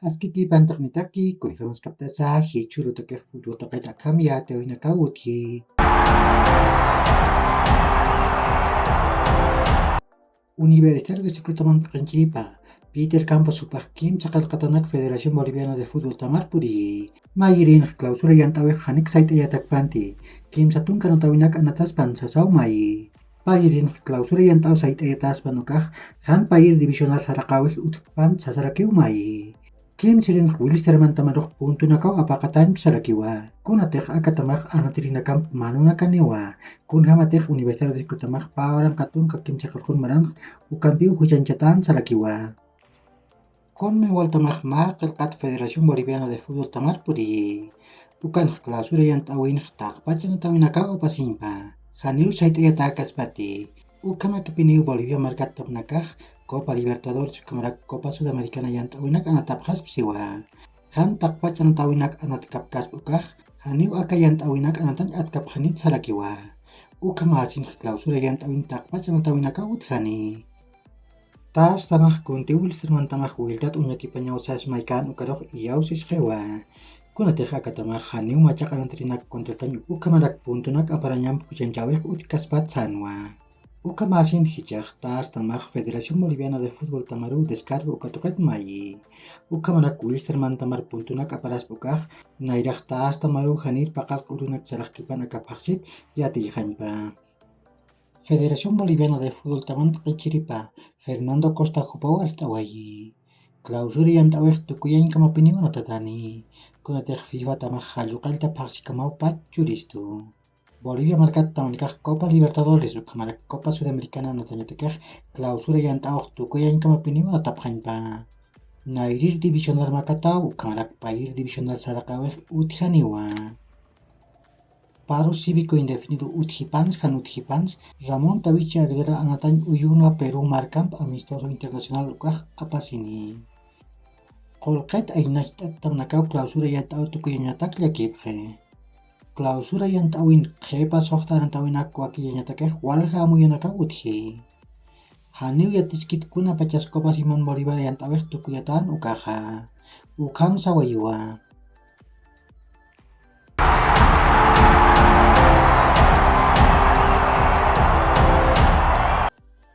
Askiki pantaknitaki konfirmas kaptasa hichuru toke futbol toke takam ya tewina kawuti. Universitario de Secretaman Principa, Peter Campos Supahkim Sakal Katanak Federación Boliviana de Fútbol Tamarpuri, Mayirin clausura yantawe Hanik Sait Yatak Panti, Kim Satun Kanatawinak Anatas Pansasau Mai. Payirin clausura yantaw Sait Yatas Panukah, Han Payir Divisional Sarakawis Utpan Sasarakiw Mai. Kim sirin Wilsterman tamarok punto nakaw apakatan sarakiwa. Kun atek akatamak anatirinakam manunakaniwa. Kun hamatek Universitario de Kutamak pawarang katun kakim sakalkun marang ukampiu hujan catan sarakiwa. Kon me waltamak ma kelkat Federación Boliviana de Fútbol Tamarpuri. Bukan clausura yang tawin tak pacan tawin nakaw pasimpa. Haniu sait takas pati. Ukama kepiniu Bolivia markat tapnakah Copa Libertadores Copa Sudamericana yang tawinak anak tapkas psiwa. Han takpat yang tawinak anak kapkas bukah, haniu aka yang tawinak anatan at kaphanit sarakiwa. Ukama asin klausura yang tawin takpat yang tawinak awut hani. Tas tamah kunti Wilsterman tamah wildat unyaki penyawsas maikan ukarok iyaw siskewa. Kunateh akatamah haniu macak anantrinak kontratan ukamarak puntunak aparanyam hujan jawek utkaspat sanwa. Ukamasin hijak tas tamah Federación Boliviana de Fútbol Tamaru descargo ukatokat mai. Ukamarak Wilsterman tamar puntunak aparas bukah, nairah tas tamaru hanir pakal urunak sarak kipan akapaksit yati hanpa. Federación Boliviana de Fútbol Taman Pakiciripa, Fernando Costa Jupau Arstawayi. Clausura yang taweh tukuyan kamapiniwa natatani. Kunateh FIFA tamah halukal tapaksi kamau pat juristu. Bolivia markat tamanikah Copa Libertadores kamarak Copa Sudamericana natanyatekah clausura yang tawah tukuyan kamapiniwa nataphanpa. Nairir divisional makataw kamarak pair divisional sarakaweh uthaniwa. Paro cívico indefinido Uthipans kan Uthipans, Ramón Tawichi Aguilera anatan uyuna Peru markamp amistoso internacional ukah apa sini. Kolkat ainahtat tamnakaw clausura yang taw tukuyan nyatak yakibhe. Clausura yang tawin kepa sohta yang tawin aku yang nyata walha amu yang naka uthi. Haniu yatiskit kuna pacas Copa Simon Bolivar yang taweh tukuyatan ukaha. Ukam sawayuwa.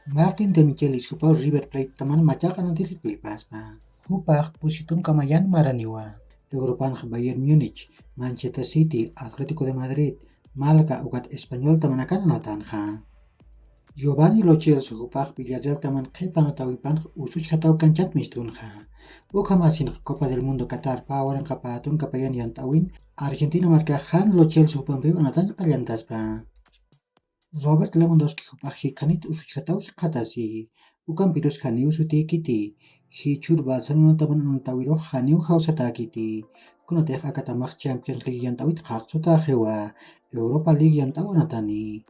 Martin Demichelis hupau River Plate taman macakan nanti pilpasma. Hupah pusitun kamayan maraniwa. Europan Bayern Munich, Manchester City, Atletico de Madrid, Malaga ugat Espanyol tamanakan anatanja. Giovanni Lo Celso hupah Villarreal taman kepan atawipan usuch hatau kancat mistunja. Ukamasin Copa del Mundo Qatar pawaran kapatun kapayan yang tawin Argentina marka Han Lo Celso hupampiu anatan kaliantaspa. Robert Lewandowski hupah hikanit usuch hatau hikatasi. Ukam pirus haniu suti kiti. Hichur Barcelona taman antawiro haniu hausata kiti. Kunateh akatamah Champions League yang tawit haksuta hewa. Europa League yang tawanatani.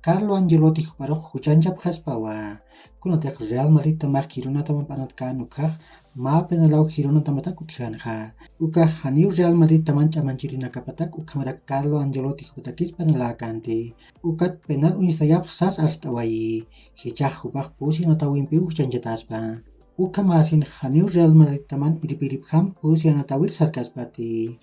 Carlo Ancelotti huparok hujanjab haspawa. Kunateh Real Madrid tamah kiruna taman panatkan ukah ma penalau kiruna tamatak uthanha. Ukah haniu Real Madrid taman camancirina kapatak ukamarak Carlo Ancelotti hutakis panalakanti. Ukat penal unisayap sas astawai. Hijah hupah pusi natawimpiu hujanjataspa. Ukamasin haniu Real Madrid taman irip-irip ham pusi natawir sarkaspati.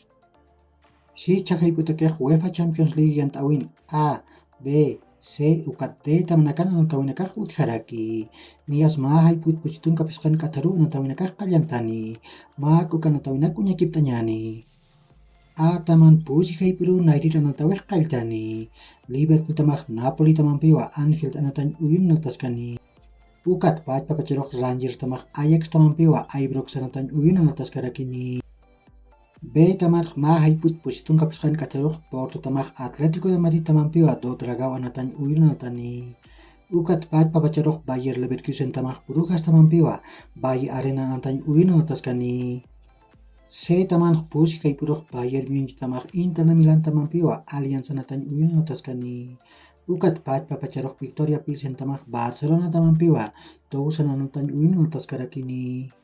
Hijah hiputakeh UEFA Champions League yang tawin A, B, C ukat D tamanakan anatawinakah utharaki. Nias ma haiput pusitun kapiskan kataru anatawinakah kalyantani. Mak ukan anatawinak unyakip tanyani. A taman pusi haipiru nairir anatawih kailtani. Liverpool tamah Napoli taman piwa Anfield anatan uyun nataskani. Ukat pat papacirok Rangers tamah Ajax taman piwa Ibrox anatan uyun nataskarakini. B tamar ma haiput pusitun kapiskan kataruk Porto tamah Atletico de Madrid taman piwa do dragaw anatan uyun anatani. Ukat pat papacarok Bayer Leverkusen tamah Brujas taman piwa Bayi Arena anatan uyun anataskani. C taman pusi kaipurok Bayern Munich tamah Inter Milan taman piwa Allianz anatan uyun anataskani. Ukat pat papacarok Victoria Pilsen tamah Barcelona taman piwa Dousan anatan uyun anataskarakini.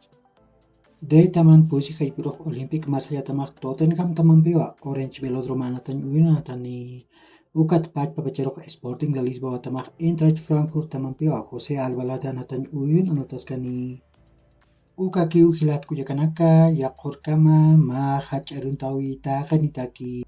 D taman pusi kaipurok Olympic Marsella tamah Tottenham taman piwa Orange Velodrome anatan uyun anatani. Ukat pat papacarok Sporting de Lisboa tamah Eintracht Frankfurt taman piwa Jose Albalade anatan uyun anataskani. Ukaki ujilat kuyakanaka, yakurkama, ma hach'aruntawi taqanitaki.